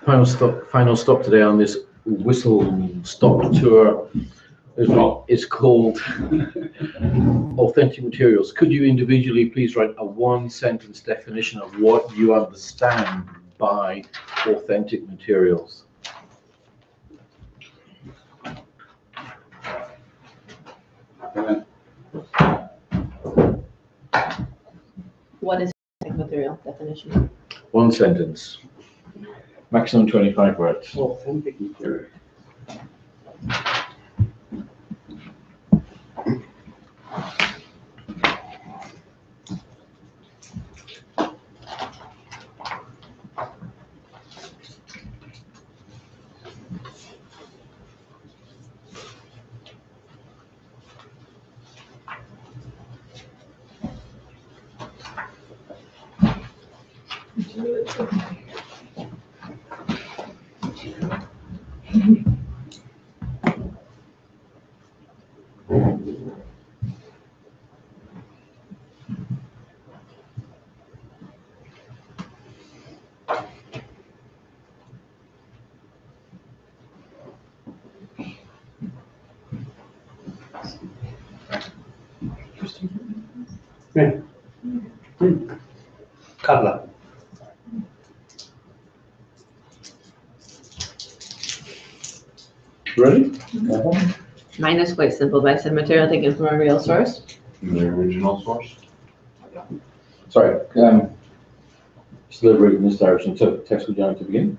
Final stop today on this whistle stop tour is called Authentic Materials. Could you individually please write a one-sentence definition of what you understand by authentic materials? What is authentic material definition? One sentence. Maximum 25 words. Authentic material. Yeah. Carla. Ready? Mine is quite simple, but I said material taken from a real source. The original source. Sorry. Deliberate in this direction. So, text would you like to begin?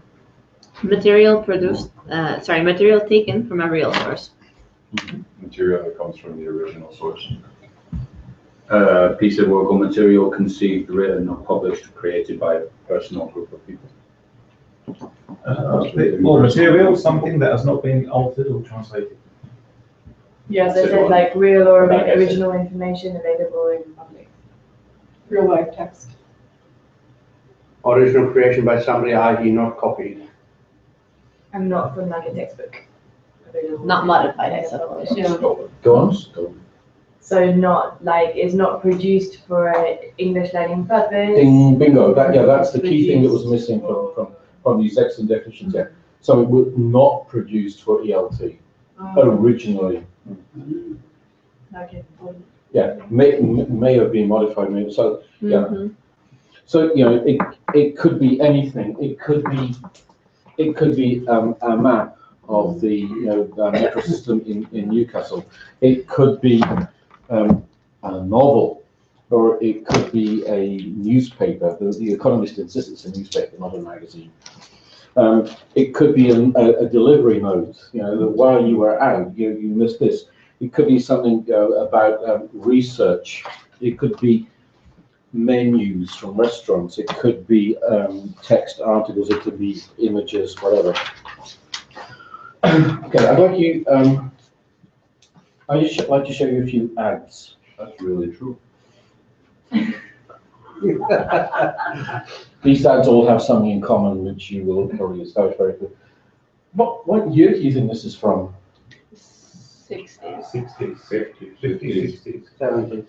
Material material taken from a real source. Material that comes from the original source. Piece of work or material conceived, written, or published, created by a person or group of people. Or material, something that has not been altered or translated. Yeah, they said like real or original information available in public. Real life text. Original creation by somebody, i.e. not copied. I'm not from like a textbook. Available. Not modified, I suppose. Yeah. Go on. So not like, it's not produced for a English learning purpose. Ding, bingo. That's the key thing that was missing from these excellent definitions there. So it was not produced for ELT originally. Okay. Yeah, may have been modified. Maybe. So yeah. Mm-hmm. So it could be anything. It could be a map of the metro system in Newcastle. It could be a novel, or it could be a newspaper. The Economist insists it's a newspaper, not a magazine. It could be a delivery note. That while you were out, you missed this. It could be something about research. It could be menus from restaurants. It could be text articles. It could be images, whatever. Okay, I'd like you. I'd just like to show you a few ads. That's really true. These ads all have something in common, which you will probably establish very quickly. What year do you think this is from? 60s. 60s, 50s, 50s, 60s. 70s.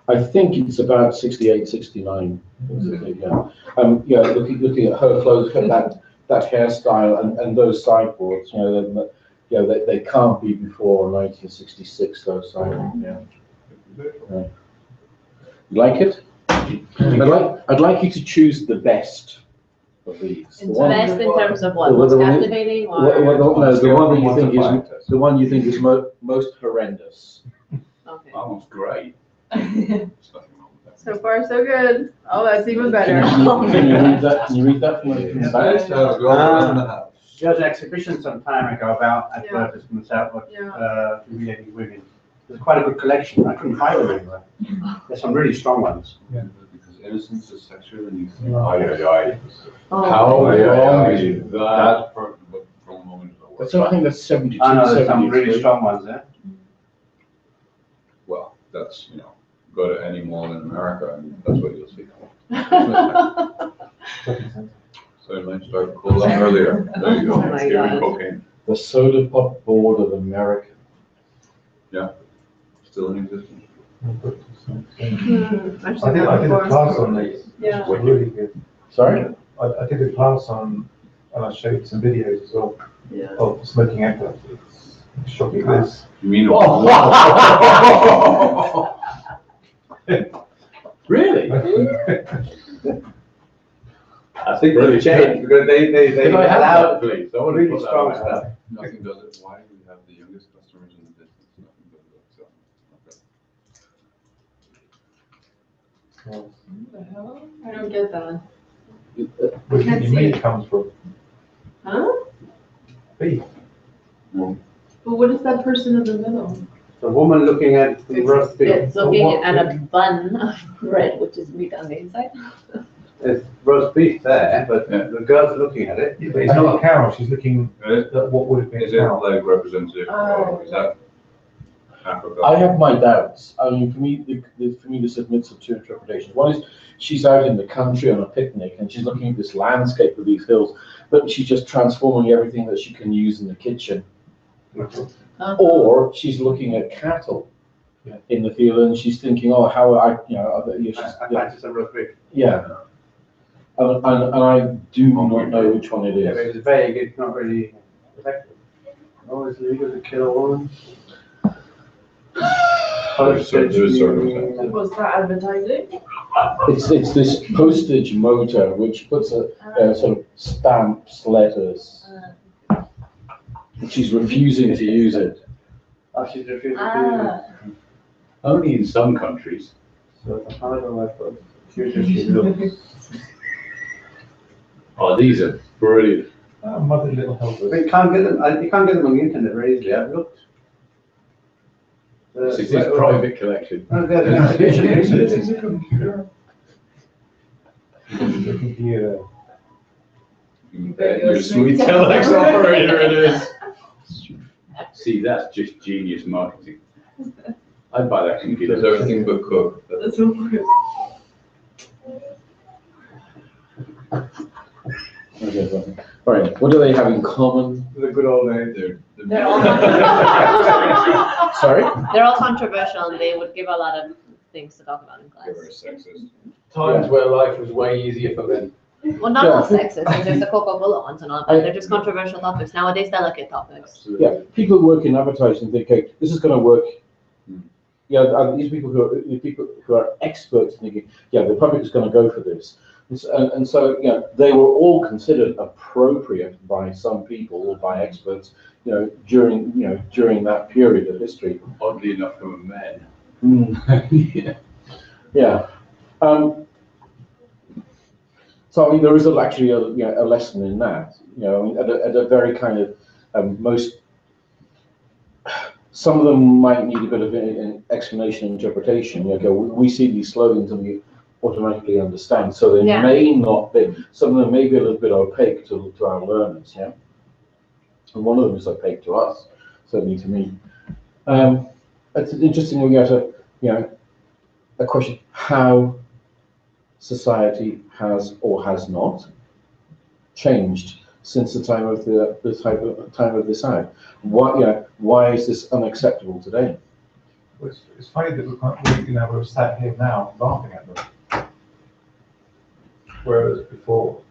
I think it's about 68, 69. Yeah. Looking at her clothes, that hairstyle, and those sideboards. They can't be before 1966. Those sideboards. Yeah. You like it? I'd like you to choose the best of these. Best in terms of what? Most captivating? Or? The one you think is most horrendous. Okay. That one's great. So far, so good. Oh, that's even better. Can you read that from the back? There was an exhibition some time ago about advertisements out with humiliating women. There's quite a good collection. I couldn't find them anywhere. There's some really strong ones. Yeah, because innocence is sexual, and you think, how How long is is that from a moment ago? So I think that's 72. I know there's some 70s, really strong ones there. Well, that's, go to any mall in America, and that's what you'll see. So I might start cool down earlier. There you go. Oh my God. Cocaine. The Soda Pop Board of America. Still in existence. I've I seen did that a before. class on these. Yeah. It's really good. Sorry? I did a class on, and I showed some videos as well Yeah. of smoking eggplant. It's shocking. This. You mean? Really? I think they've changed because they Can I have allowed that, please? I want to really put that strong on my stuff. tab. Nothing does it. Why? We have the youngest customers in the business. Nothing does it. So, okay. What the hell? I don't get that. Where do you Can't think see meat it. comes from? Huh? Beef. But what is that person in the middle? The woman looking at the roast beef. It's looking at a bun of bread, which is meat on the inside. There's roast beef there, but the girl's looking at it. Yeah, but it's not a cow. She's looking Is at what would have been it a cow. like representative? Oh. Is that Africa? I have my doubts. I mean, for me, this admits of two interpretations. One is she's out in the country on a picnic and she's looking at this landscape of these hills, but she's just transforming everything that she can use in the kitchen. Or she's looking at cattle in the field and she's thinking, oh, how I, you know, I fancy some roast beef. yeah. And I do not know which one it Yeah, but is. it's vague, it's not really effective. Oh, it's illegal to kill a woman. There's circumstances. Was that advertising? It's this postage motor which puts a sort of stamps, letters. She's refusing to use it. Oh, she's refusing to use it. Only in some countries. So it's a harder way for future she looks. Oh, these are brilliant. Oh, mother little helpers. But you can't get them on the internet very easily, I've looked. This is his private collection. Oh, there's an exhibition. This is a computer. The computer. Your sweet telex operator it is. See, that's just genius marketing. I'd buy that Does computer. everything but cook. That's what we're. Okay, fine. All right, what do they have in common? The good old days. They're all Sorry? They're all controversial and they would give a lot of things to talk about in They're very class. sexist. Times where life was way easier for men. Well, not all sexist, and there's the Coca Cola ones and all, but they're just controversial topics. Nowadays, delicate topics. Yeah, people who work in advertising think, okay, this is going to work. Yeah, these people who are experts thinking, yeah, the public is going to go for this. And so, you know, they were all considered appropriate by some people or by experts, during that period of history. Oddly enough, from men. Yeah. So I mean, there is actually a lesson in that. I mean, at a very kind of some of them might need a bit of an explanation and interpretation. We see these slogans and we automatically understand. So they may not be. Some of them may be a little bit opaque to our learners. Yeah. And one of them is opaque to us, certainly to me. It's interesting when you have a question: how society has or has not changed since the time of this hour. Why is this unacceptable today? Well, it's funny that we're sat here now laughing at them. Whereas before,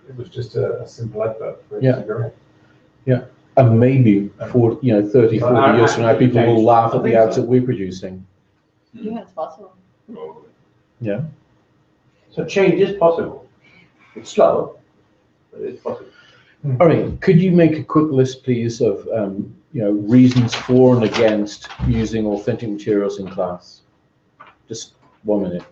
it was just a simple advert for a cigarette. And maybe 30, 40 years from now, people will laugh at the ads that we're producing. Yeah, it's possible. Probably. Yeah. So change is possible. It's slow, but it's possible. All right. Could you make a quick list, please, of reasons for and against using authentic materials in class? Just 1 minute.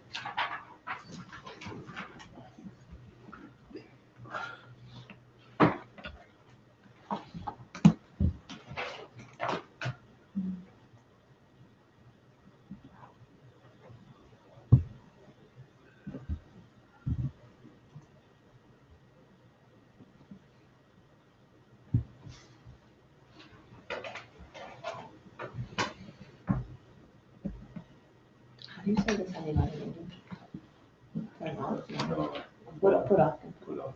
How do you say this animal in English? Turn on. No, Put off. put off.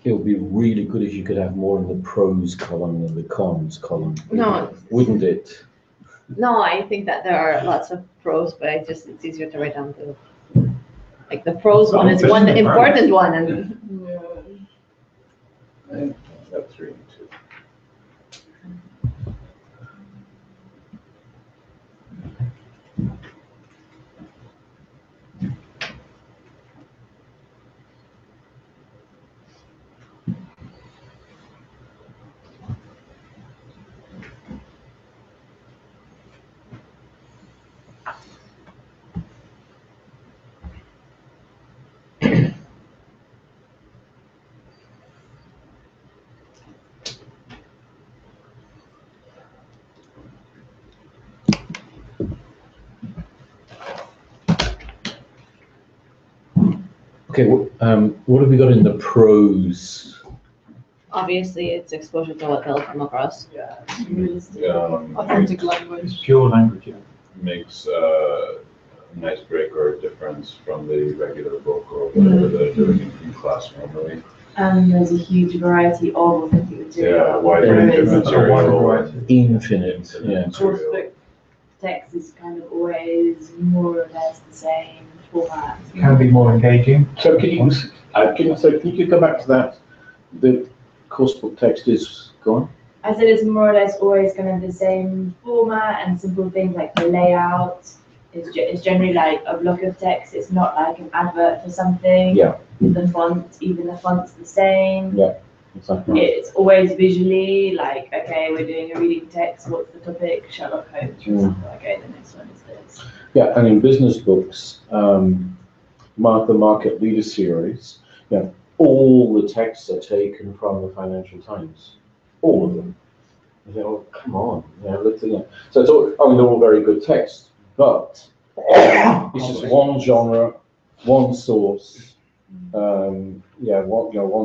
it would be really good if you could have more in the pros column than the cons column. No. Wouldn't it? No, I think that there are lots of pros, but it's easier to write down like the pros one is one important one, and That's 3 and 2. Okay, what have we got in the pros? obviously it's exposure to what they'll come across. Yeah, it's realistic. Yeah, Authentic language. It's pure language, yeah. makes an icebreaker difference from the regular book or whatever they're doing in class normally. And there's a huge variety of authentic material. Yeah, wide There range of is- A wide material. variety. Infinite, yeah. Course book text is kind of always more or less the same format. Can be more engaging. So can you go back to that? The course book text is gone? I said it's more or less always kind of the same format and simple things like the layout. It's generally like a block of text. It's not like an advert for something. Yeah. The font, even the font's the same. Exactly. It's always visually like, okay, we're doing a reading text. What's the topic? Sherlock Holmes, for example. Okay, the next one is this. Yeah, and in business books, the Market Leader series, all the texts are taken from the Financial Times, all of them. You think, oh, come on, So it's all, they're all very good texts, but it's just one genre, one source, one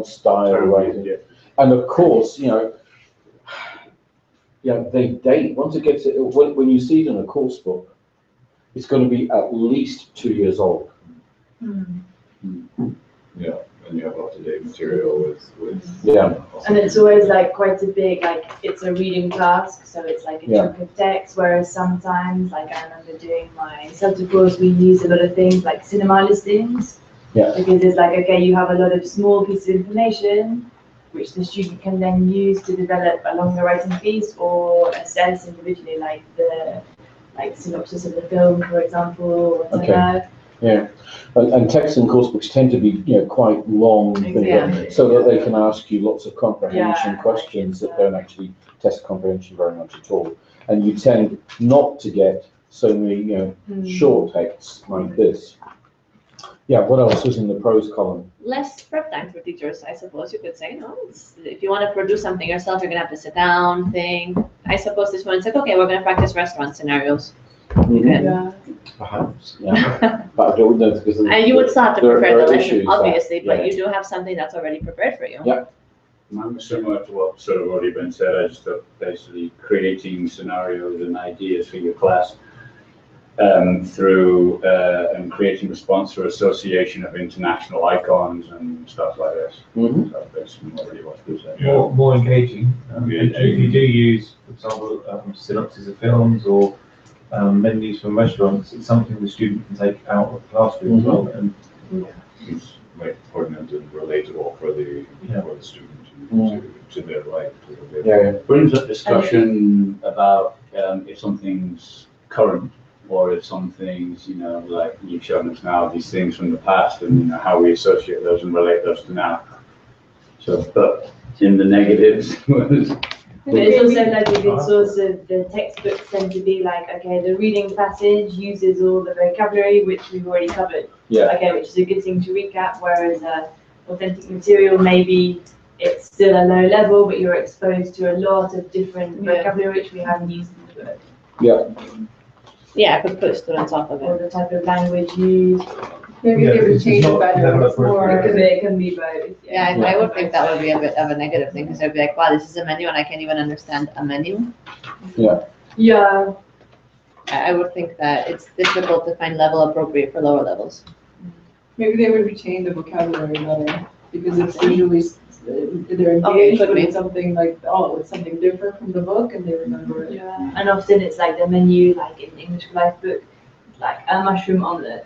style of writing, and of course, they date. Once it gets when you see it in a course book, it's going to be at least 2 years old. Yeah, and you have up-to-date material with. Yeah. And it's always like quite a big, like it's a reading task, so it's like a chunk of text, whereas sometimes, like I remember doing my CELTA course, we use a lot of things like cinema listings. Yeah. Because it's like, okay, you have a lot of small pieces of information, which the student can then use to develop a longer writing piece or assess individually, like the synopsis of the film, for example, or whatever. Okay. Yeah, and texts and course books tend to be, quite long, Exactly. so that they can ask you lots of comprehension Yeah. questions that don't actually test comprehension very much at all. And you tend not to get so many, short texts like this. Yeah, what else was in the pros column? Less prep time for teachers, I suppose you could say. If you want to produce something yourself, you're gonna have to sit down, think. I suppose this one said, okay, we're gonna practice restaurant scenarios. You can- Yeah. Perhaps, yeah. But I don't know because. And you would still have to there prepare are the lesson, issues that- obviously, but yeah. you do have something that's already prepared for you. Yeah. Mine was similar to what sort of already been said. I just thought basically creating scenarios and ideas for your class through and creating response through association of international icons and stuff like this. Mhm. So basically what really was said. More engaging. Yeah. If you do use, for example, synopses of films or menus from restaurants, it's something the student can take out of the classroom as well. And It's like poignant and relatable for the student to their life. To their Yeah. Brings up discussion about if something's current or if some things, like you've shown us now, these things from the past and how we associate those and relate those to now. So, but in the negatives was But it's also like a good source of the textbooks tend to be like, okay, the reading passage uses all the vocabulary which we've already covered. Yeah. Okay, which is a good thing to recap, whereas authentic material, maybe it's still a low level, but you're exposed to a lot of different Yeah. vocabulary which we haven't used in the book. Yeah, I could put students off of Or it. the type of language used, Maybe Yeah, they would it's change not it better, level it's up more. because it can be both. Yeah, I would think that would be a bit of a negative thing, because I'd be like, wow, this is a menu and I can't even understand a menu. Yeah, I would think that it's difficult to find level appropriate for lower levels. Maybe they would retain the vocabulary better, because it's visually they're Okay, engaged could be. with something like, oh, it's something different from the book and they remember it. Yeah, and often it's like the menu, like in the English for Life book, like a mushroom omelette.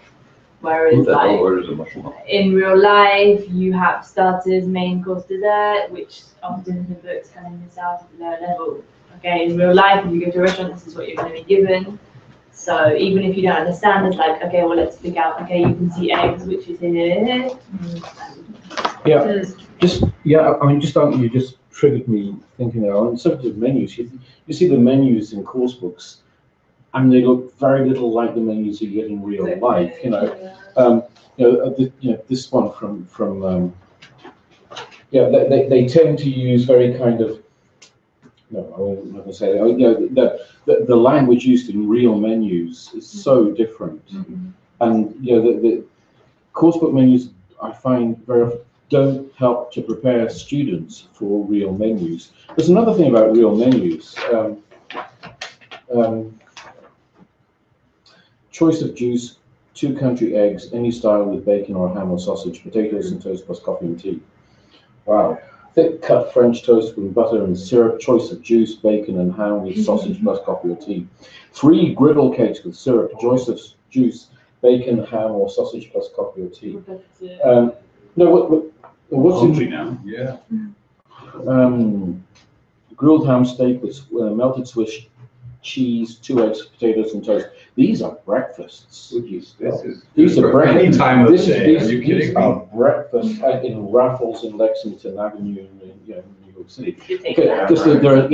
Whereas like Where is the mushroom? in real life, you have starters, main course, dessert, which often in the books kind of miss out at the lower level. Okay, in real life, if you go to a restaurant, this is what you're going to be given. So even if you don't understand, it's like, okay, well, let's pick out, okay, you can see eggs, which is here. Yeah, I mean, you just triggered me thinking there. On the subject of menus, you see the menus in course books, and they look very little like the menus you get in real life. This one from they tend to use very kind of, no, I'm not going to say that. The language used in real menus is so different, and the course book menus I find very often don't help to prepare students for real menus. There's another thing about real menus. Choice of juice, 2 country eggs, any style with bacon or ham or sausage, potatoes and toast plus coffee and tea. Wow. Thick cut French toast with butter and syrup, choice of juice, bacon and ham with sausage plus coffee or tea. 3 griddle cakes with syrup, choice of juice, bacon, ham or sausage plus coffee or tea. What's Hungry now. Yeah. Grilled ham steak with melted Swiss cheese, 2 eggs, potatoes and toast. These are breakfasts. These are breakfast. Any time of the day. Are you These kidding are me? breakfast in Raffles in Lexington Avenue in New York City. You take Okay, that. because I collect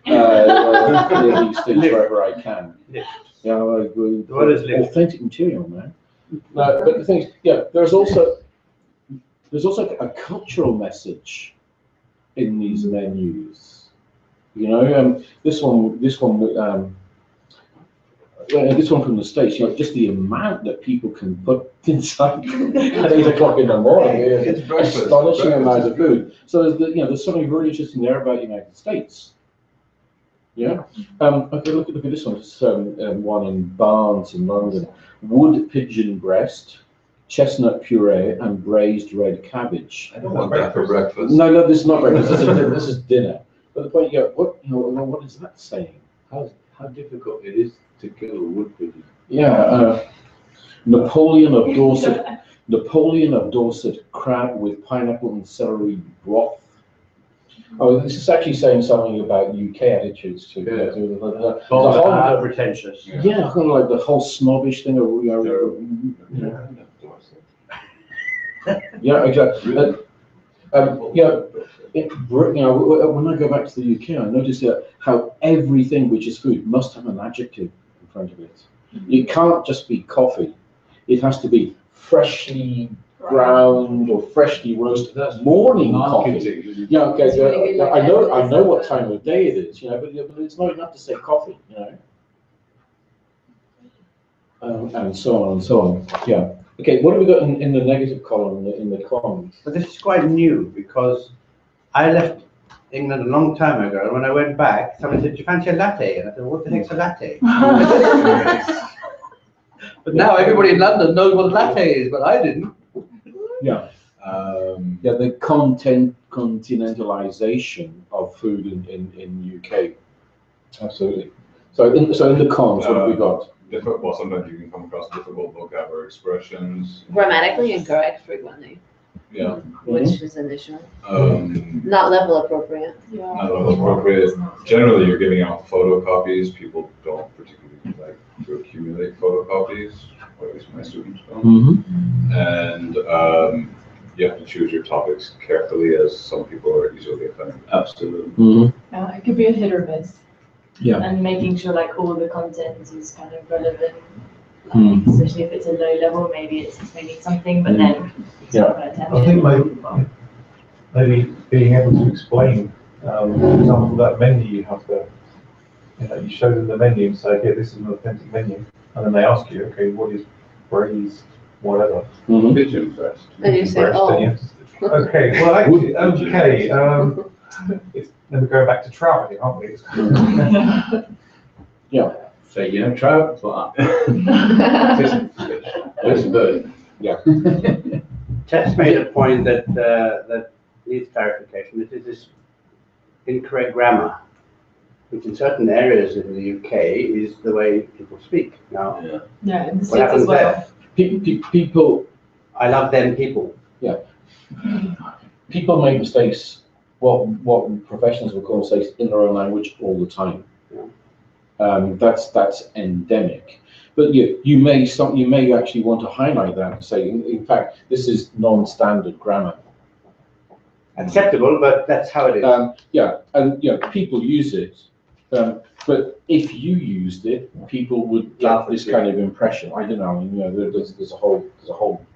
these things wherever I can. Yeah, What is lift? authentic material, man. No, but the thing is, there's also a cultural message in these menus. This one from the States. Just the amount that people can put inside at 8 o'clock in the morning. It's breakfast. Astonishing amount of food. So there's something really interesting there about the United States. Yeah. Okay. Look at this one. It's one in Barnes in London. Wood pigeon breast, chestnut puree, and braised red cabbage. I don't want that for breakfast. No, this is not breakfast. This is dinner. But the point what is that saying? How difficult it is to kill a wood pigeon. Yeah. Napoleon of Dorset crab with pineapple and celery broth. Oh, this is actually saying something about UK attitudes to the whole pretentious. yeah, kind of like the whole snobbish thing of yeah, exactly. When I go back to the UK, I notice how everything which is food must have an adjective in front of it. It can't just be coffee. It has to be freshly ground or freshly roasted. That's morning coffee. Yeah, okay. I know what time of day it is, but it's not enough to say coffee, and so on and so on. Yeah. Okay. What have we got in the negative column in the columns? But this is quite new because I left England a long time ago, and when I went back, someone said, "Do you fancy a latte?" And I said, "What the heck's a latte?" But now everybody in London knows what a latte is, but I didn't. Yeah. The continentalization of food in UK. Absolutely. So in the cons, what have we got? Sometimes you can come across difficult vocab or expressions. Grammatically incorrect frequently, Yeah. which is an issue. Not Not level appropriate. appropriate. Generally, you're giving out photocopies. People don't particularly like to accumulate photocopies, or at least my students don't. And you have to choose your topics carefully, as some people are easily offended. Absolutely. It could be a hit or miss. Yeah. And making sure like all the content is kind of relevant, especially if it's a low level, maybe it's explaining something, but then it's not going to tell I think maybe being able to explain, for example, that menu you have there. You show them the menu and say, okay, this is an authentic menu, and then they ask you, okay, what is braised, whatever. Pigeon breast. And you say, Breast, oh. and you- Okay, well, actually, okay. Then we're going back to trout again, aren't we? So, trout, flat. It's a bird. Yeah. Tess made a point that needs clarification. It is this incorrect grammar, which in certain areas in the UK is the way people speak. Now, Yeah, in the what States as happens well. there? People, I love them people. people make mistakes, what professionals would call mistakes in their own language all the time. That's endemic. But you may actually want to highlight that and say, in fact, this is non-standard grammar. Acceptable, but that's how it is. And people use it, but if you used it, people would get this kind of impression. I don't know. I mean, there's a whole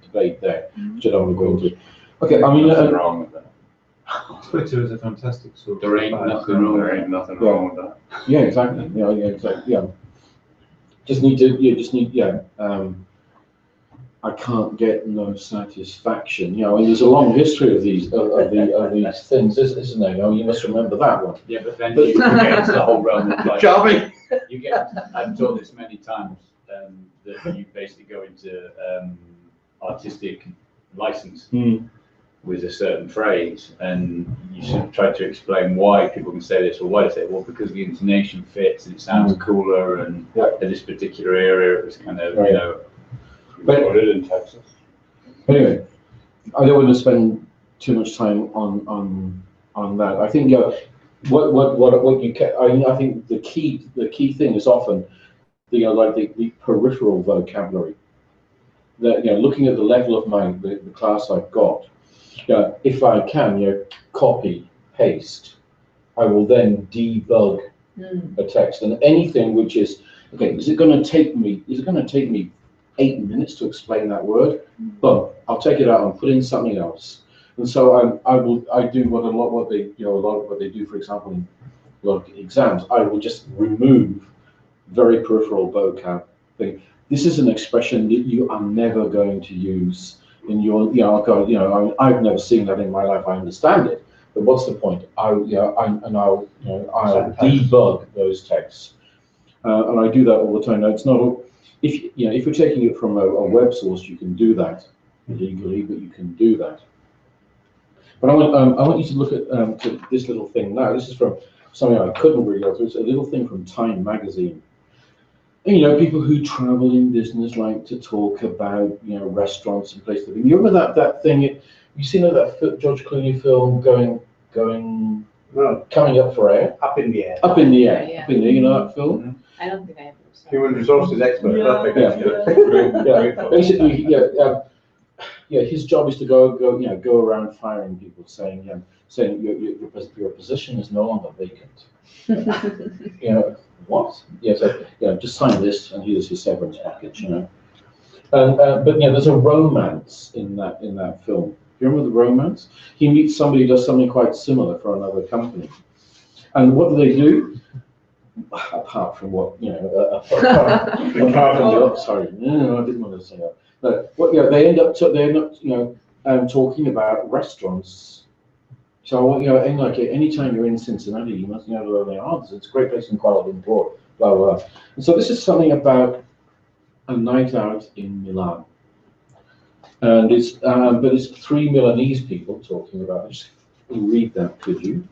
debate there, which I don't want to go into. Okay, I mean, Nothing wrong with that. Twitter is a fantastic sort of. There ain't nothing wrong. There ain't nothing wrong with that. Yeah, exactly. Exactly. I can't get no satisfaction. And there's a long history of these things, isn't there? You must remember that one. Yeah, but then you get into the whole realm of like, Charming. I've told this many times, that you basically go into artistic license with a certain phrase, and you should try to explain why people can say this or why they say it. Well, because the intonation fits and it sounds cooler, and in this particular area it was kind of, But- Put it in Texas. Anyway, I don't want to spend too much time on that. I think what you can. I think the key thing is often the peripheral vocabulary. That looking at the level of the class I've got. If I can copy paste, I will then debug a text, and anything which is okay. Is it going to take me 8 minutes to explain that word? Boom, I'll take it out and put in something else. And so I do what they do, for example, in a lot of exams. I will just remove very peripheral vocab thing. This is an expression that you are never going to use in your, I've never seen that in my life. I understand it, but what's the point? I'll debug those texts, and I do that all the time. Now, it's not. If you're taking it from a web source, you can do that illegally, but you can do that. But I want you to look at to this little thing now. This is from something I couldn't really go through. It's a little thing from Time magazine. And, people who travel in business like to talk about restaurants and places. You remember that thing? You seen that George Clooney film coming up for air? Up in the air. Up in the air. Yeah. Up in the air. You know that film? I don't think I have. Human resources expert. Yeah. Basically, his job is to go around firing people, saying your position is no longer vacant. What? Just sign this, and here's his severance package. But there's a romance in that film. Do you remember the romance? He meets somebody who does something quite similar for another company, and what do? Apart from what apart from sorry, no, I didn't want to say that. But they end up talking about restaurants. So anytime you're in Cincinnati, you must know where they are. It's a great place in Kuala Lumpur, blah blah blah. And so this is something about a night out in Milan, and it's three Milanese people talking about it. Just read that, could you?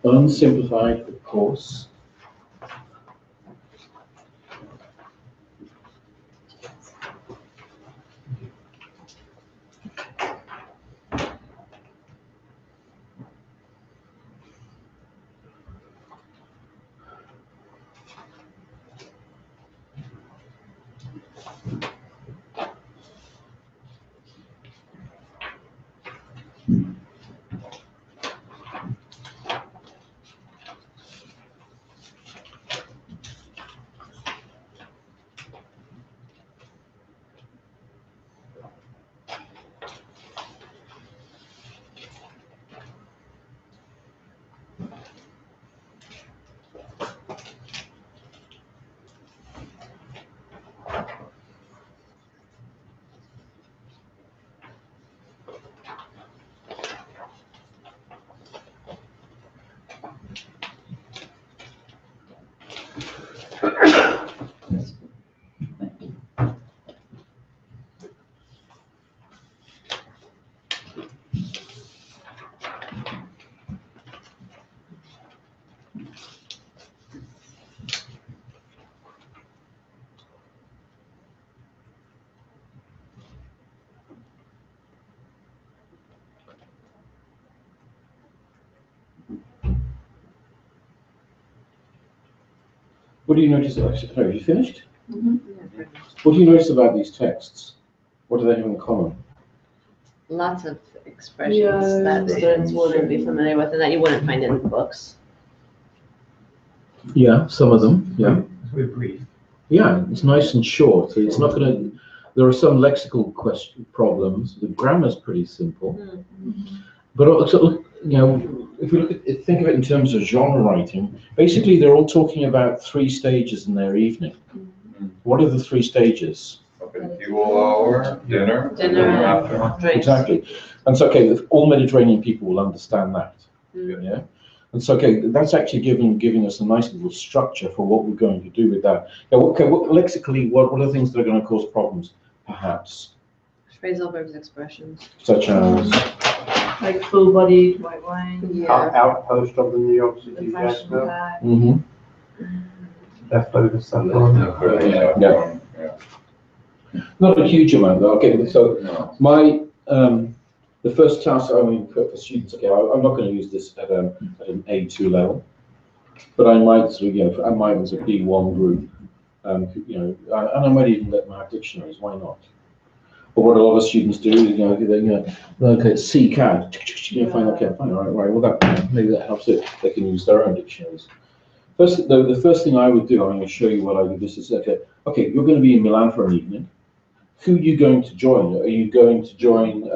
Unsimplified, of course. What do you notice? Have you finished? Yeah, pretty much. What do you notice about these texts? What do they have in common? Lots of expressions Yeah. that students wouldn't be familiar with and that you wouldn't find in the books. Yeah, some of them. Yeah. It's very brief. Yeah, it's nice and short. It's not going to. There are some lexical problems. The grammar's pretty simple, but also, if we look at it, think of it in terms of genre writing. Basically, they're all talking about 3 stages in their evening. What are the 3 stages? Aperitivo hour, dinner, Dinner, after. drinks. Exactly, and so all Mediterranean people will understand that. Mm. Yeah. And so, that's actually giving us a nice little structure for what we're going to do with that. Yeah, lexically, what are the things that are going to cause problems, perhaps, Phrasal verbs, expressions. such as Like full-bodied white wine, Yeah. Outpost of the New York the City fashion Jasper. bag. Leftover stuff. Yeah. Not a huge amount, though. Okay, so No. my the first task, for students. Okay, I'm not going to use this at an A2 level, but I might sort of, I might as a B1 group, and I might even let them have dictionaries. Why not? But what a lot of students do is, they okay, CCAD, fine, okay, fine, right, well, that maybe that helps it. They can use their own dictionaries. First, the first thing I would do, I'm going to show you what I do. This is okay, you're going to be in Milan for an evening. Who are you going to join? Are you going to join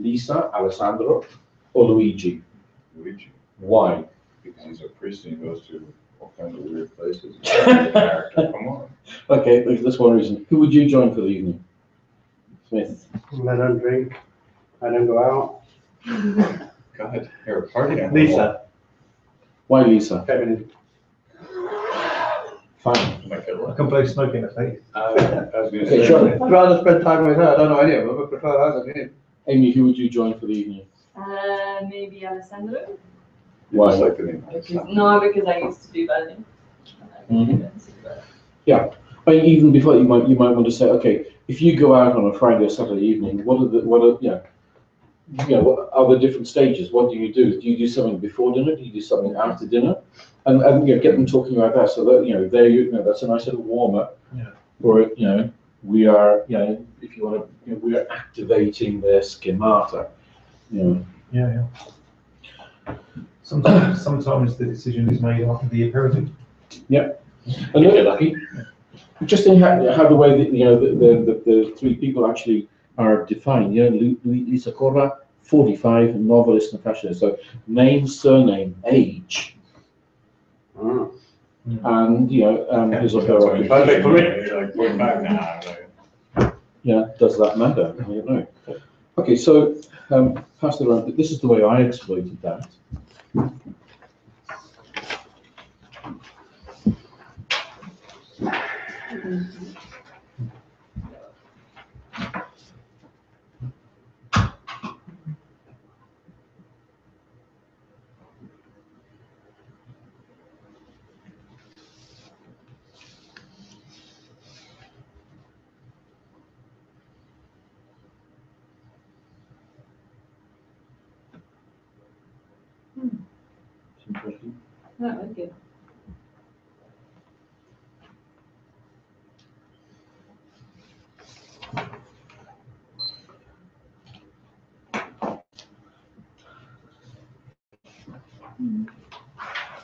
Lisa, Alessandro, or Luigi? Luigi, Why? because he's a priest and he goes to all kinds of weird places. Come on. Okay, that's one reason. Who would you join for the evening? Smith. I don't drink. I don't go out. God, you're a party animal. Lisa. Why Lisa? Feminine. Fine. Like a I can blow smoke in the face. I was gonna Okay, say. sure. I'd rather spend time with her. I don't know any of them. I prefer her than him. Amy, who would you join for the evening? Maybe Alessandro? Why? Just like the name. Because I used to do ballet. Even before, you might want to say, okay, if you go out on a Friday or Saturday evening, what are the different stages? What do you do? Do you do something before dinner? Do you do something after dinner? And get them talking about that, so that that's a nice little warm up. Yeah. Or we are if you want to, we are activating their schemata. Yeah. Sometimes the decision is made after the aperitif. And you're lucky. Just in how the way that the 3 people actually are defined. Lisa Corra, 45, novelist and fashionista. So name, surname, age, and his or her occupation. Does that matter? I don't know. Okay, so pass it around. This is the way I exploited that. Interesting. That was good.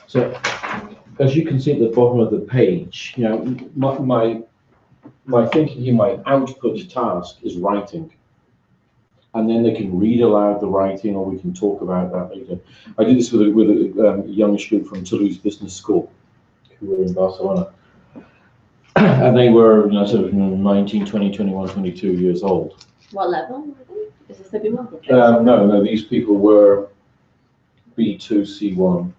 So, as you can see at the bottom of the page, my thinking here, my output task is writing. And then they can read aloud the writing, or we can talk about that later. I did this with a youngish group from Toulouse Business School, who were in Barcelona. And they were sort of 19, 20, 21, 22 years old. What level were they? Is this the B1 project? No, these people were B2, C1.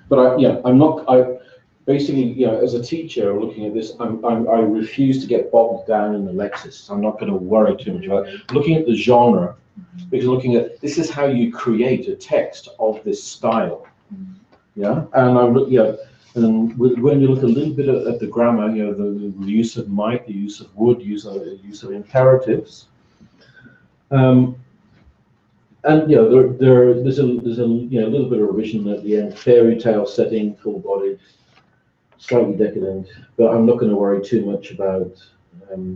But basically, as a teacher looking at this, I refuse to get bogged down in the Lexis. I'm not going to worry too much about it. Looking at the genre, because looking at this is how you create a text of this style. Yeah, and and when you look a little bit at the grammar, the use of might, the use of would, use of imperatives. And, there's a little bit of revision at the end, fairy tale setting, full bodied, slightly decadent, but I'm not going to worry too much about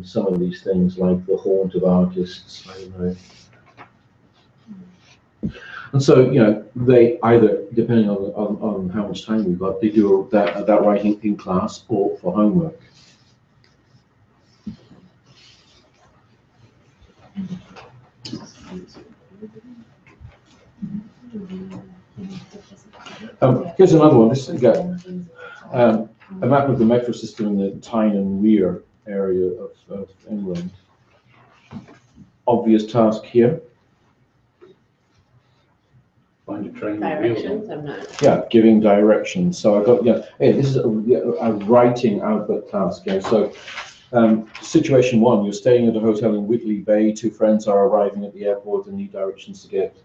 some of these things like the haunt of artists, I don't know. And so, they either, depending on how much time we've got, they do that writing in class or for homework. Here's another one. This is a map of the metro system in the Tyne and Wear area of England. Obvious task here. Find a train. Directions, I'm not. Yeah, giving directions. So I got, hey, this is a writing output task. Yeah. So situation one, you're staying at a hotel in Whitley Bay. Two friends are arriving at the airport and need directions to get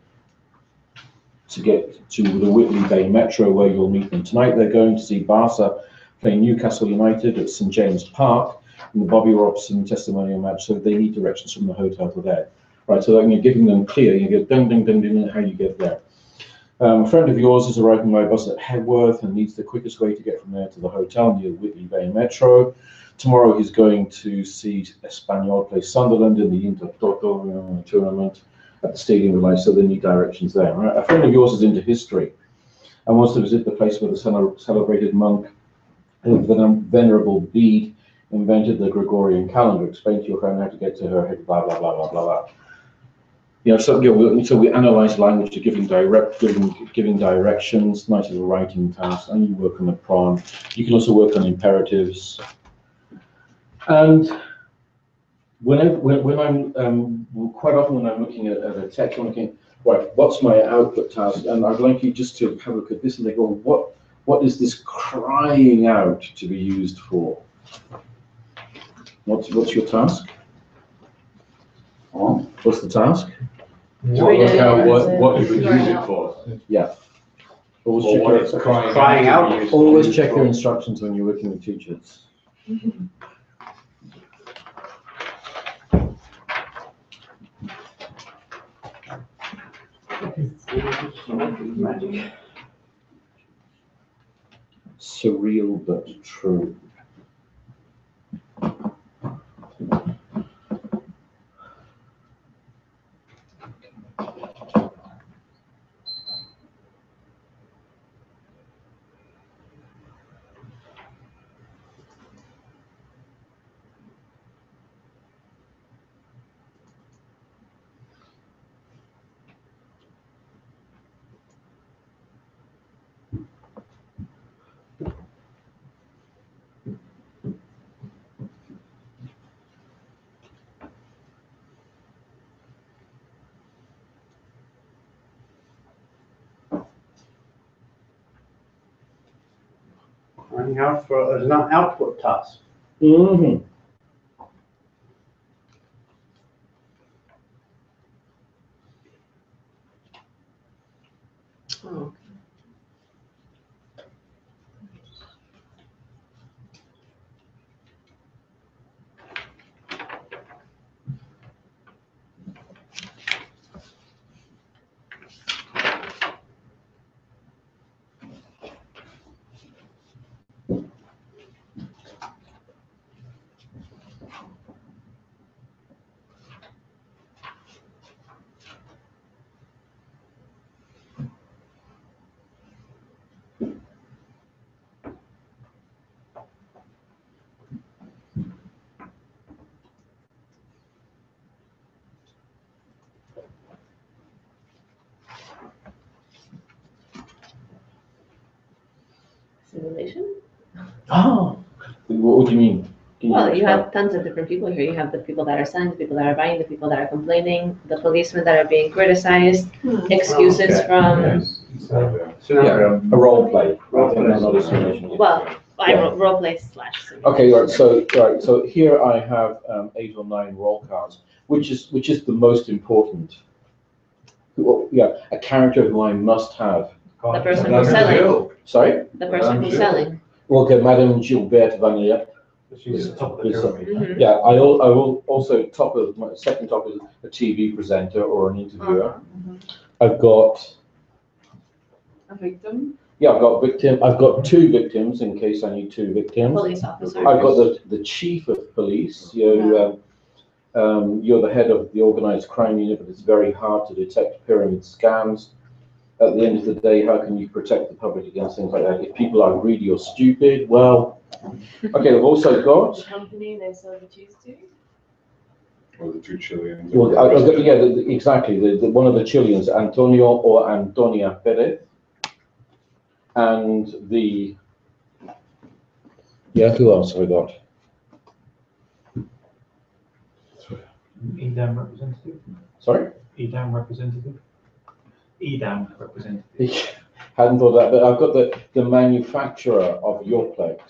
to the Whitley Bay Metro, where you'll meet them. Tonight they're going to see Barca play Newcastle United at St James Park in the Bobby Robson testimonial match, so they need directions from the hotel to there. Right, so you're giving them clear, you get ding, ding, ding, ding, how you get there. A friend of yours is arriving by bus at Hebworth and needs the quickest way to get from there to the hotel near the Whitley Bay Metro. Tomorrow he's going to see Espanyol play Sunderland in the Intertoto tournament at the Stadium of Life, so they need directions there. Right? A friend of yours is into history and wants to visit the place where the celebrated monk Venerable Bede invented the Gregorian calendar. Explain to your friend how to get to her head, blah, blah, blah, blah, blah, blah. So we analyze language to giving directions, nice little writing tasks, and you work on the prawn. You can also work on imperatives. And when I'm quite often when I'm looking at a text, I'm looking, right, what's my output task? And I'd like you just to have a look at this and they go, what is this crying out to be used for? What's your task? What's the task? Work out what you would use it for. Yeah. Always check crying out. Always check your instructions when you're working with teachers. Surreal but true. Running out for as an output task. Mm-hmm. Oh. Simulation? Oh, what do you mean? Well, you have tons of different people here. You have the people that are selling, the people that are buying, the people that are complaining, the policemen that are being criticized, excuses Okay. from, Scenario. A role play. Role play. Not a simulation. well, I Yeah. wrote role play slash simulation. Okay, right. So here I have 8 or 9 role cards, which is the most important. Well, yeah, a character who I must have. The person who's selling, Sorry. the person who's selling. Well, okay, Madame Gilberte Vanilla. She's at the top of the pyramid. Mhm. Yeah, I will also second top is a TV presenter or an interviewer. I've got, A victim? yeah, I've got victim, I've got two victims in case I need two victims. Police officer. I've got the chief of police, you're the head of the organized crime unit, but it's very hard to detect pyramid scams. At the end of the day, how can you protect the public against things like that? If people are greedy or stupid, well, okay, I've also The got, company they sell the cheese to? Or the two Chileans. well, I've got, yeah, exactly, one of the Chileans, Antonio or Antonia Perez, and the, yeah, who else have I got? EDAM representative? Sorry? EDAM representative? EDAM representative. Hadn't thought that, but I've got the manufacturer of Yoplait,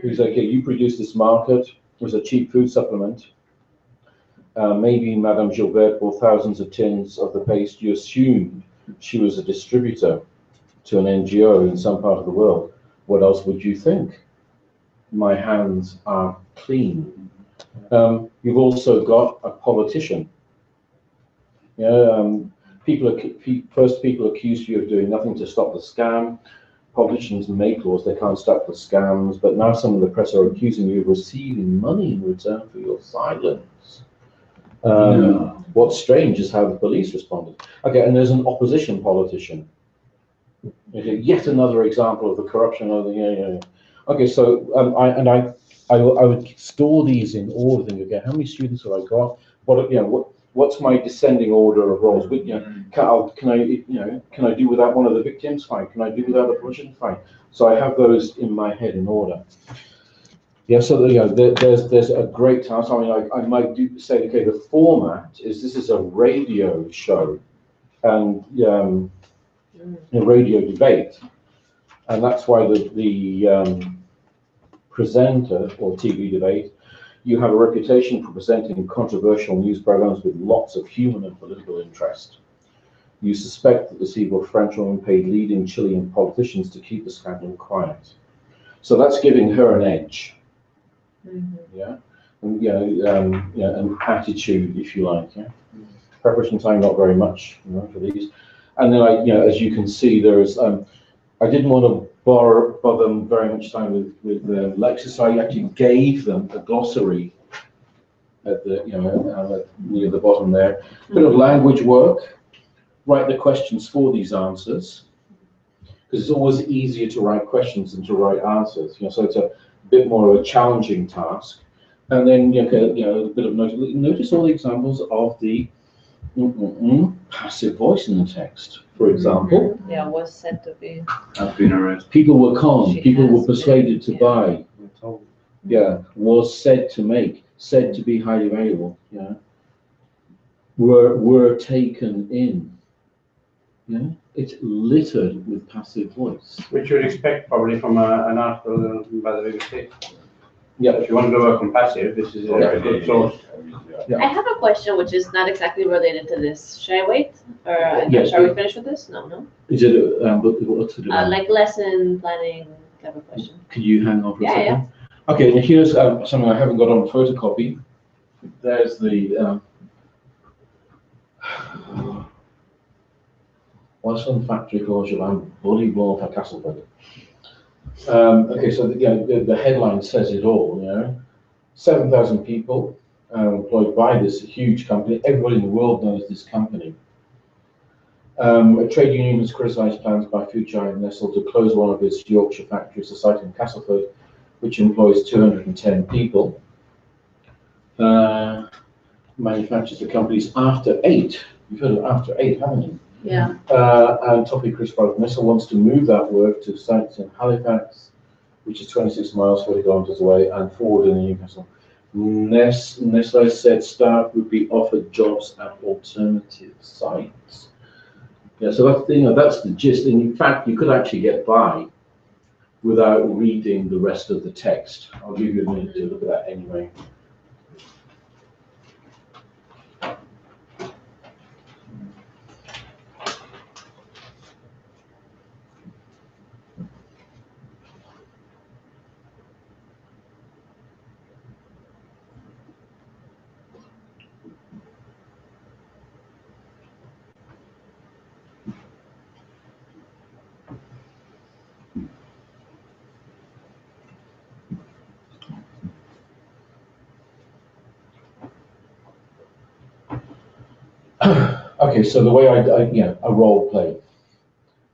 who's okay, you produce this market, it was a cheap food supplement. Maybe Madame Gilbert bought thousands of tins of the paste. You assumed she was a distributor to an NGO in some part of the world. What else would you think? My hands are clean. You've also got a politician. First people accused you of doing nothing to stop the scam. Politicians make laws, they can't stop the scams, but now some of the press are accusing you of receiving money in return for your silence. What's strange is how the police responded. Okay, and there's an opposition politician. Okay, yet another example of the corruption of the, Okay, so I would store these in order, think, okay, how many students have I got? What's my descending order of roles? But, can I do without one of the victims? Fine. Can I do without a politician? Fine. So I have those in my head in order. Yeah, so there's a great task. I mean, I might say, okay, the format is this is a radio show and a radio debate, and that's why the presenter or TV debate, you have a reputation for presenting controversial news programs with lots of human and political interest. You suspect that the Seaboard French woman paid leading Chilean politicians to keep the scandal quiet. So that's giving her an edge. Yeah, and an attitude, if you like. Yeah, preparation time not very much, for these. And then as you can see, there's I didn't want to bother them very much time with the lecture, so I actually gave them a glossary at the near the bottom there. Bit of language work. Write the questions for these answers, because it's always easier to write questions than to write answers. So it's a bit more of a challenging task. And then a bit of notice all the examples of the passive voice in the text. For example, Yeah, was said to be. I've been arrested. people were conned, She people were has persuaded to been, buy. We're told. Yeah, was said to make, said to be highly valuable. Yeah, were taken in. Yeah, it's littered with passive voice. Which you would expect probably from an article by the BBC. Yeah, If you want to work on passive, this is a good source. Yeah. I have a question which is not exactly related to this. Should I wait? Or Yes, shall we finish with this? No. is it what's it about? Like lesson planning type of question. Could you hang on for a Yeah, second? Okay, and here's something I haven't got on photocopy. There's the Westland Factory Closure Line, Bully Wall for Castleford. Okay, so the headline says it all. 7,000 people employed by this huge company. Everybody in the world knows this company. A trade union has criticised plans by food giant Nestle to close one of its Yorkshire factories, a site in Castleford, which employs 210 people. Manufactures the companies After 8. You've heard of After 8, haven't you? Yeah. And Toffee Crisp product. Nestle wants to move that work to sites in Halifax, which is 26 miles, 40 kilometres away, and forward in Newcastle. Nestle said staff would be offered jobs at alternative sites. Yeah, so that's the gist. And in fact, you could actually get by without reading the rest of the text. I'll give you a minute to look at that anyway. Okay, so the way a role play.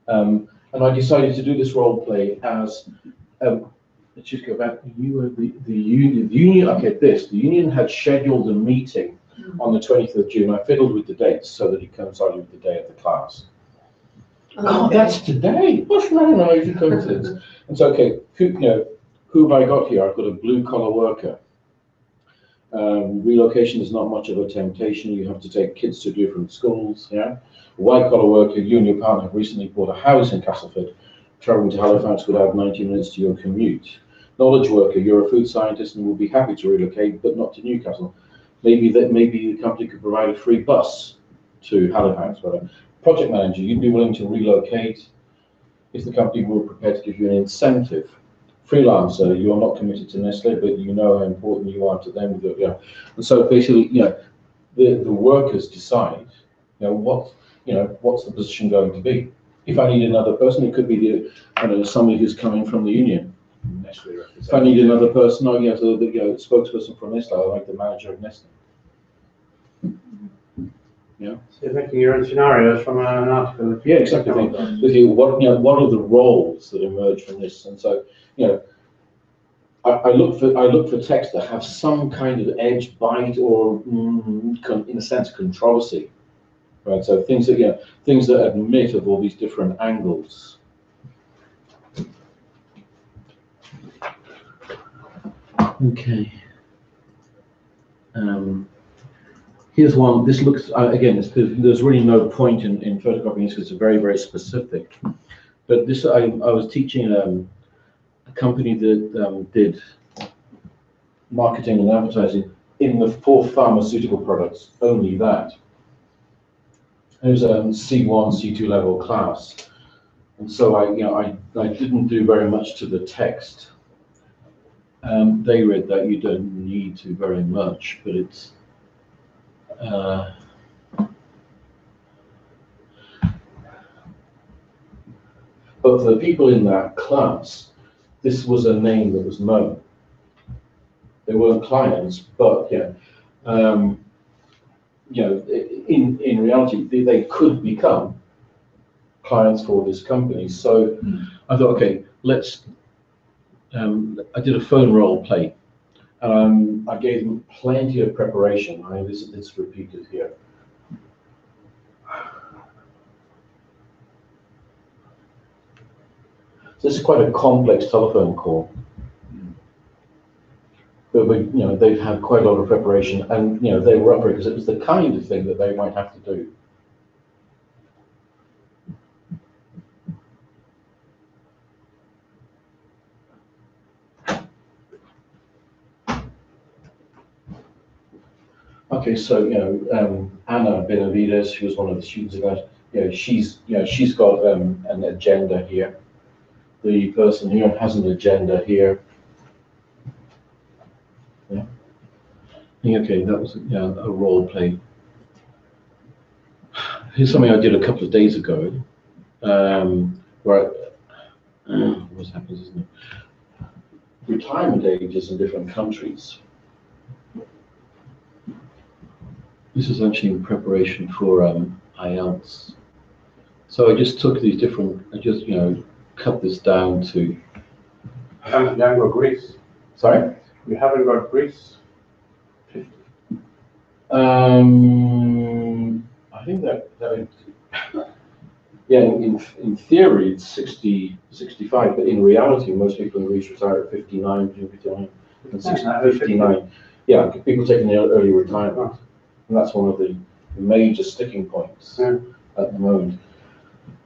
And I decided to do this role play as, let's just go back, you were the union, okay, the union had scheduled a meeting on the 20th of June. I fiddled with the dates so that it coincided with the day of the class. Oh, that's today. What's an amazing coincidence? And so, okay, who have I got here? I've got a blue collar worker. Relocation is not much of a temptation. You have to take kids to different schools. Yeah. White collar worker, you and your partner have recently bought a house in Castleford. Traveling to Halifax would add 90 minutes to your commute. Knowledge worker, you're a food scientist and will be happy to relocate, but not to Newcastle. Maybe the company could provide a free bus to Halifax. But project manager, you'd be willing to relocate if the company were prepared to give you an incentive. Freelancer, you're not committed to Nestle, but you know how important you are to them. And so basically, the workers decide, what's the position going to be. If I need another person, it could be somebody who's coming from the union. If I need another person, so the spokesperson for Nestle, I like the manager of Nestle. Yeah. So you're making your own scenarios from an article. Yeah, exactly. What are the roles that emerge from this? And so, I look for texts that have some kind of edge, bite, or in a sense, controversy. Right. So things that admit of all these different angles. Okay. Here's one. This looks again. There's really no point in photocopying this because it's very, very specific. But this, I was teaching a company that did marketing and advertising for pharmaceutical products. Only that. It was a C1, C2 level class, and so I didn't do very much to the text. They read that you don't need to very much, but it's. But for the people in that class, this was a name that was known. They weren't clients, but in reality, they could become clients for this company. So I thought, okay, I did a phone role play. I gave them plenty of preparation. It's repeated here. So this is quite a complex telephone call. But they've had quite a lot of preparation, and they were up for it because it was the kind of thing that they might have to do. Okay, so Anna Benavides, who was one of the students of that, she's got an agenda here. The person here has an agenda here. Yeah. Okay, that was a role play. Here's something I did a couple of days ago, where what happens, isn't it? Retirement ages in different countries. This is actually in preparation for IELTS. So I just took these different, cut this down to. You haven't got Greece. Sorry? You haven't got Greece. I think that in theory it's 60, 65, but in reality most people in Greece retire at 59, between 59 and 59. Yeah, people taking the early retirement, and that's one of the major sticking points at the moment.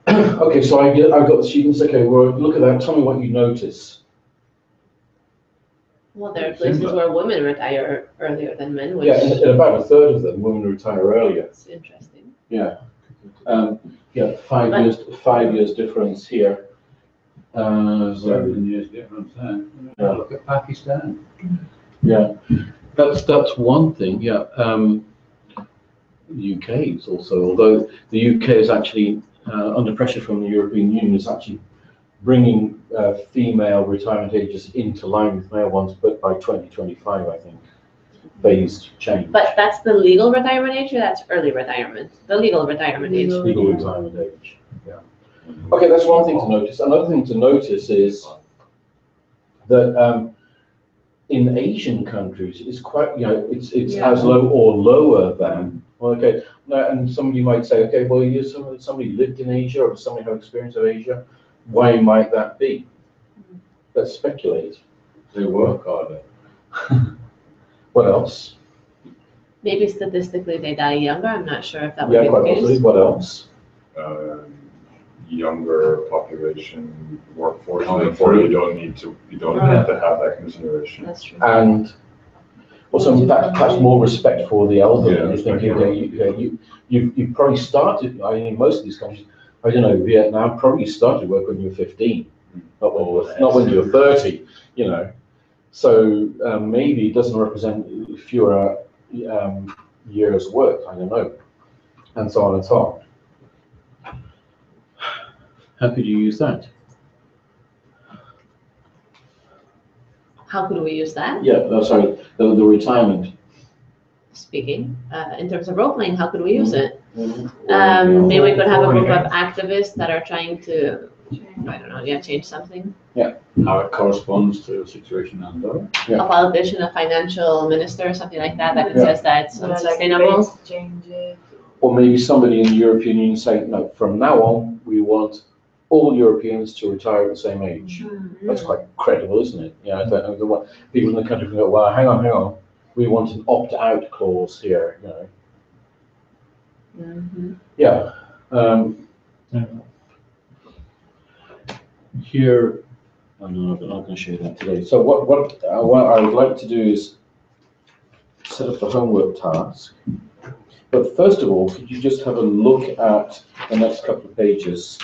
Okay, so I've got the students. Okay, well, look at that. Tell me what you notice. Well, there are places where women retire earlier than men, which in about a third of them, women retire earlier. is interesting. Yeah. 5 years difference here. 7 years difference there. Yeah. Look at Pakistan. Yeah, that's one thing. Yeah. The UK is also, although the UK is actually under pressure from the European Union, is actually bringing female retirement ages into line with male ones, but by 2025, I think. phased change. But that's the legal retirement age, or that's early retirement? The legal retirement age. Legal retirement age, yeah. Okay, that's one thing to notice. Another thing to notice is that in Asian countries, it's quite, it's as low or lower than, okay, now, and somebody might say, okay, well, somebody lived in Asia or somebody have experience of Asia, why might that be? Let's speculate. They work harder. What else? Maybe statistically they die younger. I'm not sure if that would Yeah, be quite the possibly. case. What else? Younger population workforce, therefore you don't have to have that consideration. That's true. And also, perhaps more respect for the elderly. Yeah, You're thinking you probably started, I mean, in most of these countries, I don't know, Vietnam probably started work when you were 15, not when you were 30, So maybe it doesn't represent fewer years worked, I don't know, and so on and so on. How could you use that? How could we use that? Yeah, no, sorry, the retirement. Speaking, in terms of role playing, how could we use it? Mm-hmm. Maybe we could have a group of activists that are trying to, I don't know, change something. How it corresponds to the situation under. Yeah. A politician, a financial minister, something like that, that Yeah. says that it's unsustainable. Like changes. Or maybe somebody in the European Union saying, no, from now on, we want all Europeans to retire at the same age. That's quite credible, isn't it? I don't know people in the country can go, well, hang on, we want an opt-out clause here, Mm-hmm. Yeah. Here, I'm not going to show you that today. So what I would like to do is set up the homework task. But first of all, could you just have a look at the next couple of pages?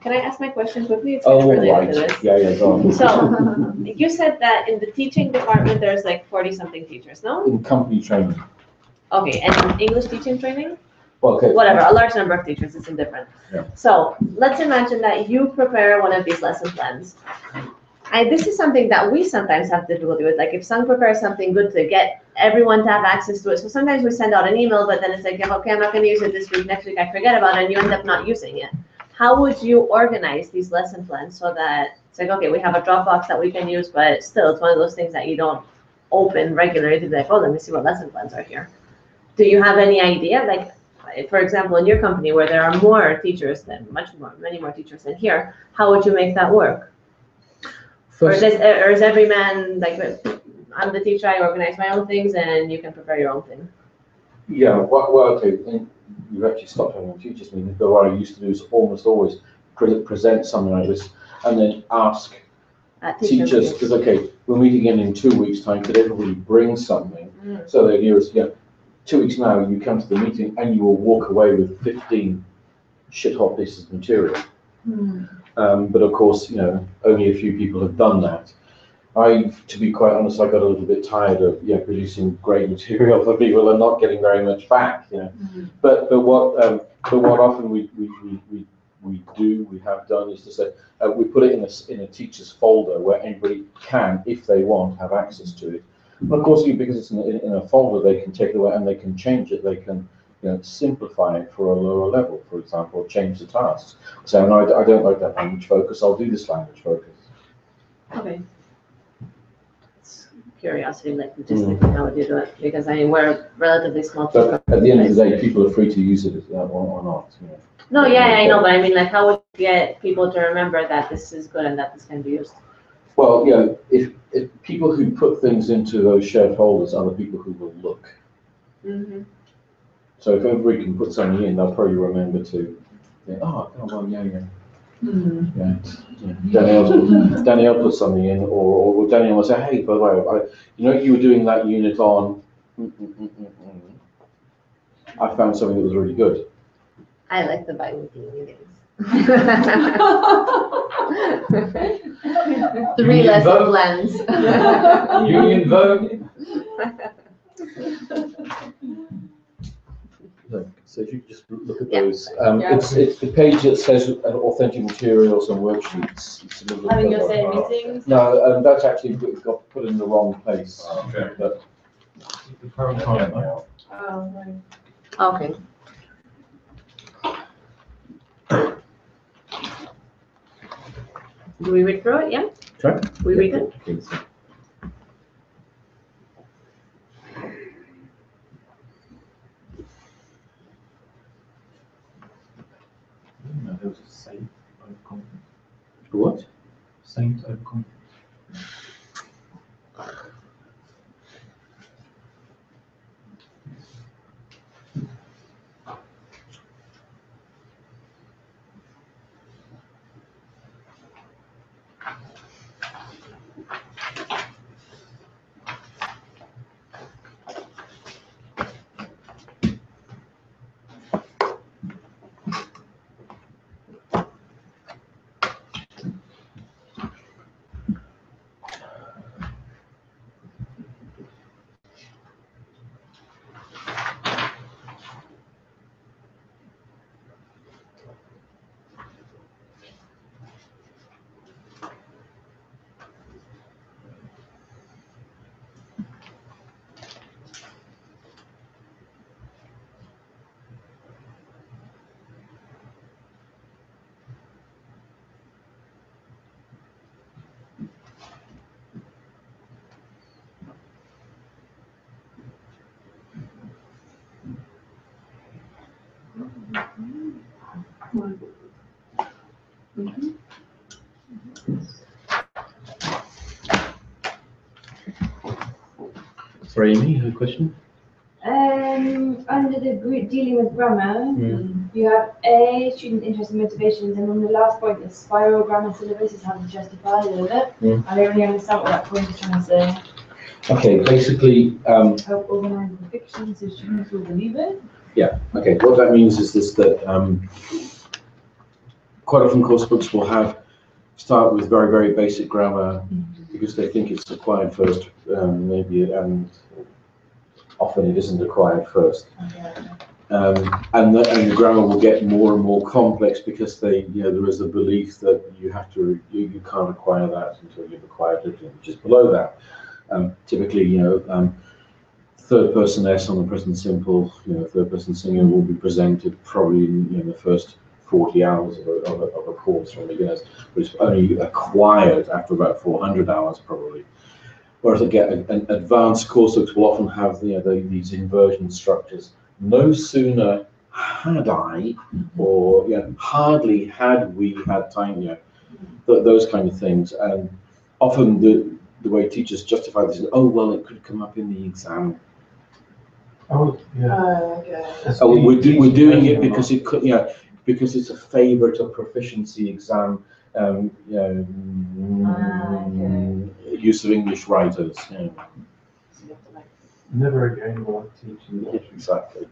Can I ask my question quickly? It's kind of related right. to this. Yeah, go on. So, you said that in the teaching department, there's like 40-something teachers, no? In company training. Okay, and English teaching training? Well, okay. Whatever, a large number of teachers, it's indifferent. Yeah. So, let's imagine that you prepare one of these lesson plans. This is something that we sometimes have difficulty with, like if Sung prepares something good to get everyone to have access to it. So sometimes we send out an email, but then it's like, okay, I'm not gonna use it this week, next week I forget about it, and you end up not using it. How would you organize these lesson plans so that it's like, okay, we have a Dropbox that we can use, but still it's one of those things that you don't open regularly to be like, oh, let me see what lesson plans are here. Do you have any idea? Like, for example, in your company where there are more teachers than many more teachers than here, how would you make that work? Or is every man like, I'm the teacher, I organize my own things, and you can prepare your own thing? Yeah, well, okay, you've actually stopped having a teachers meeting, but what I used to do is almost always present something like this and then ask teachers, because okay, we're meeting again in 2 weeks' time, could everybody bring something? So the idea is, 2 weeks now, you come to the meeting and you will walk away with 15 shit-hot pieces of material. But of course, only a few people have done that. To be quite honest, I got a little bit tired of producing great material for people and not getting very much back. But what often we have done is to say we put it in a teacher's folder where anybody can, if they want, have access to it. And of course, because it's in a folder, they can take it away and they can change it. They can simplify it for a lower level, for example, change the tasks. So no, I don't like that language focus. I'll do this language focus. Okay. Curiosity, like logistically, how would you do it? Because we're a relatively small team. But at the end of the day, people are free to use it or not. No, I know, but I mean, like, how would you get people to remember that this is good and that this can be used? Well, if people who put things into those shared folders are the people who will look. Mm-hmm. So if everybody can put something in, they'll probably remember to think, oh, well, yeah. Danielle put something in, or Danielle will say, hey, by the way, you were doing that unit on, I found something that was really good. I like the bi-weekly meetings. 3 lesson plans. Union vote. So if you just look at those, it's the page that says authentic materials and worksheets. It's a little Having bit your say meetings? No, that's actually got put in the wrong place. Okay. But The current time now. Oh, right. Okay. Do we read through it? Yeah? Sorry? We read it? Please. No, there was a saint overconfidence. What? Saint overconfidence. Sorry, Amy, you had a question? Under the group dealing with grammar, Mm. you have A, student interest and motivations, and on the last point, the spiral grammar syllabus is how to justify it. I don't really understand what that point is trying to say. Okay, basically, Help organize the fiction so students will believe it. okay, what that means is this, that quite often course books will start with very, very basic grammar because they think it's acquired first, maybe, and often it isn't acquired first. And the grammar will get more and more complex because there is a belief that you can't acquire that until you've acquired it, which is below that. Typically, third person S on the present simple, third person singular will be presented probably in the first 40 hours of a course from beginners, but it's only acquired after about 400 hours probably. Whereas again, an advanced course books will often have these inversion structures. No sooner had I, or hardly had we had time, those kind of things. And often the way teachers justify this is, oh well, it could come up in the exam. Oh, yeah. Okay. That's Oh, we're doing it easy. because it could, because it's a favourite or proficiency exam. Use of English writers. Never again will I teach you. Yeah, exactly.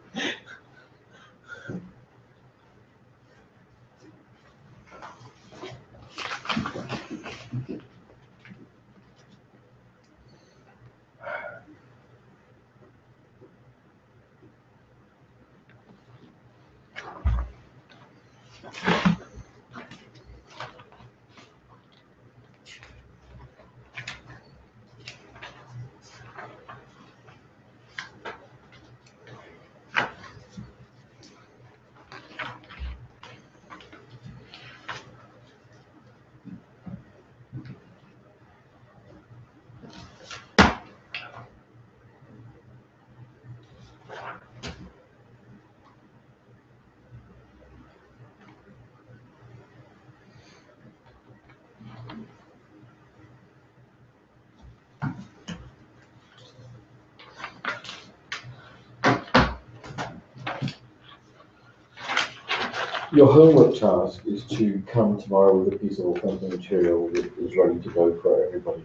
Your homework task is to come tomorrow with a piece of authentic material that is ready to go for everybody.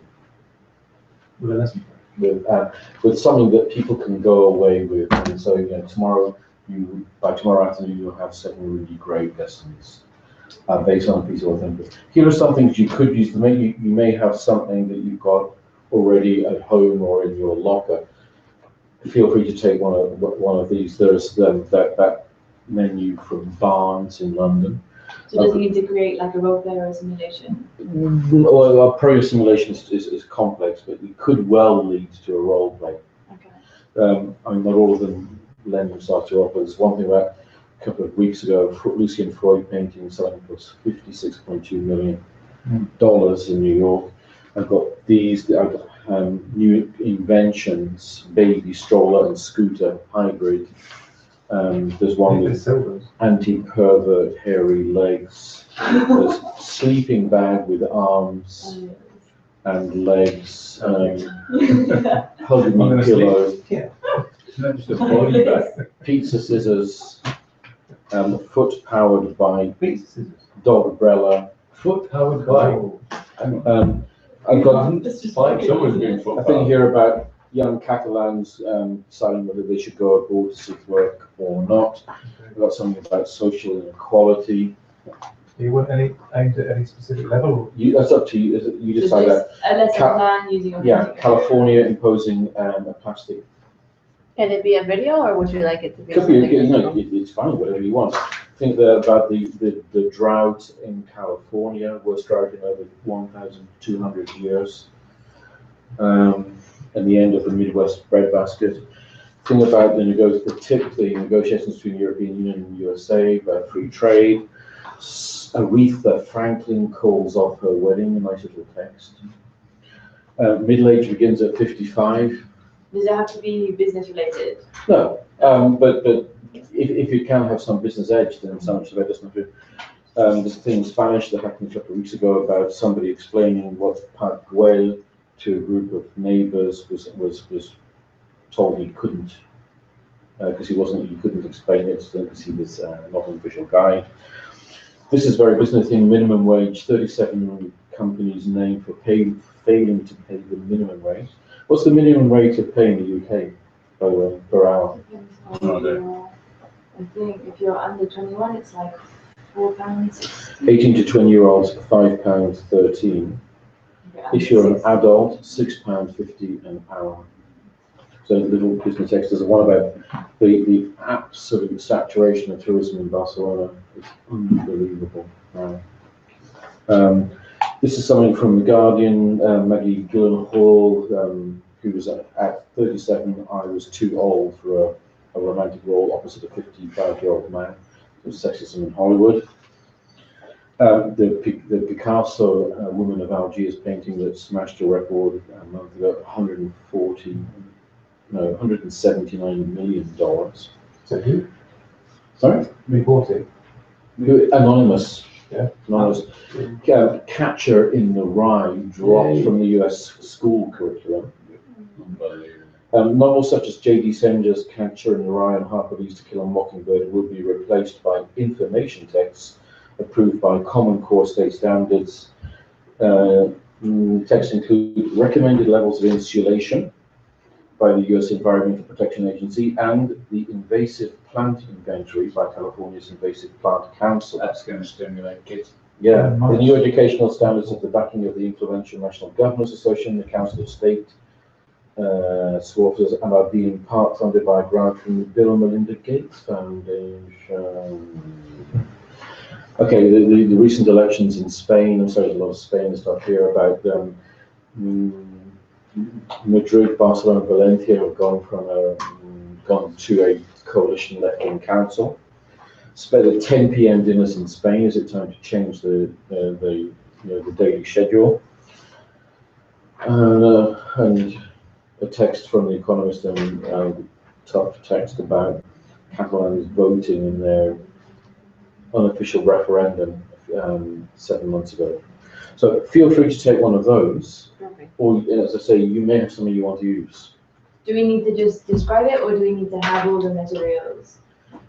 With a lesson. With something that people can go away with. And so, tomorrow, by tomorrow afternoon, you'll have 7 really great lessons based on a piece of authentic. Here are some things you could use. You may have something that you've got already at home or in your locker. Feel free to take one of these. There's that menu from Barnes in London. So does it need to create like a role play or a simulation? Well, our pro simulation is complex, but it could well lead to a role play. Okay. I mean, not all of them lend themselves to art, but there's one thing about a couple of weeks ago, Lucian Freud painting selling for $56.2 million in New York. I've got these, I've got new inventions, baby stroller and scooter hybrid. There's one with anti-pervert hairy legs. There's sleeping bag with arms and legs, hugging me pillow, Not just a body bag. pizza scissors, foot powered by dog umbrella. Foot powered by. I've got, Someone's being I think here about young Catalans deciding whether they should go abroad to seek work or not. I've got something about social inequality. Do you want any aimed at any specific level? That's up to you. You decide that. A lesson Ca- plan using a Yeah, California imposing a plastic. Can it be a video, or would you like it to be? Could be, something it's fine, whatever you want. Think about the drought in California, worst drought in over 1,200 years. And the end of the Midwest breadbasket. Think about the negotiations between the European Union and the USA about free trade. Aretha Franklin calls off her wedding, a nice little text. Middle age begins at 55. Does it have to be business related? No, but if you can have some business edge, then so much of it doesn't have to. There's a thing in Spanish that happened a couple of weeks ago about somebody explaining what Parguel to a group of neighbours was told he couldn't, because he couldn't explain it because he was not an official guide. This is very business thing, minimum wage, 37 companies named for failing to pay the minimum rate. What's the minimum rate of pay in the UK, by the way, per hour? I think if you're under 21, it's like £4. 18 to 20-year-olds, £5.13. If you're an adult, £6.50 an hour. So little business extras. And what about the absolute saturation of tourism in Barcelona? It's unbelievable. This is something from The Guardian. Maggie Gyllenhaal, who was at 37, I was too old for a romantic role opposite a 55-year-old man. It was sexism in Hollywood. The Picasso Woman of Algiers painting that smashed a record a month ago, $179 million. So who? Sorry? We bought it. Anonymous. Yeah. Anonymous. Catcher in the Rye dropped from the US school curriculum. Novels such as J.D. Singer's Catcher in the Rye and Harper Lee's To Kill a Mockingbird will be replaced by information texts approved by Common Core state standards. Texts include recommended levels of insulation by the US Environmental Protection Agency and the invasive plant inventory by California's Invasive Plant Council. That's going to stimulate kids. Yeah, the new educational standards of the backing of the influential National Governors Association, the Council of State, supporters, and are being part funded by a grant from the Bill and Melinda Gates Foundation. Okay, the recent elections in Spain, I'm sorry, there's a lot of Spain stuff here about Madrid, Barcelona, Valencia have gone to a coalition left-wing council. Spent at 10 p.m. dinners in Spain. Is it time to change the daily schedule? And a text from The Economist and tough text about Catalans voting in their unofficial referendum 7 months ago. So feel free to take one of those, Okay. or as I say, you may have something you want to use. Do we need to just describe it, or do we need to have all the materials?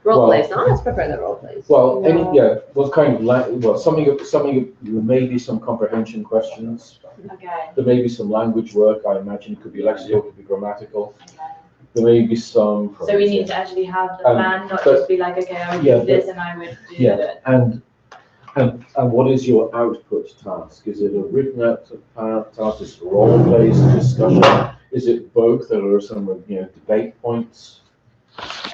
Role Well- plays, no, let's prepare the role plays. Well, No. what kind of something. There may be some comprehension questions. Okay. There may be some language work. I imagine it could be lexical, it could be grammatical. There may be some. So we need to actually have the plan, not but- just be like, okay, I would yeah, do this and I would do Yeah, that. and what is your output task? Is it a written output task? Is it role plays, discussion? Is it both? There are some debate points.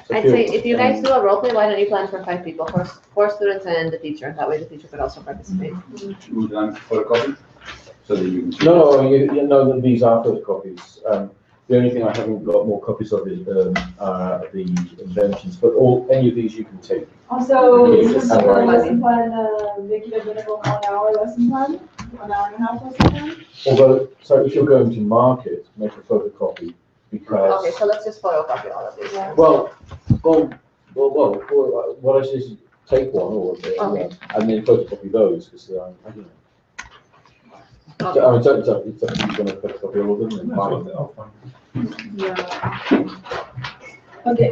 So I'd say if you guys do a role play, why don't you plan for 5 people, four students and the teacher, that way the teacher could also participate. Would you like photocopy? So that you can. No, you know that these are photocopies. The only thing I haven't got more copies of is the inventions, but any of these you can take. Also, Yes, just and for the writing. lesson plan, make it a minimum 1 hour lesson plan, 1 hour and a half lesson plan. Although, so if you're going to market, make a photocopy because. Okay, so let's just photocopy all of these. Yeah. Well, what I say is take one Okay. and then photocopy those because I don't know. Okay. So, I mean, it's up to you want to photocopy all of them and That's buy what them. I'll find. Yeah. Okay.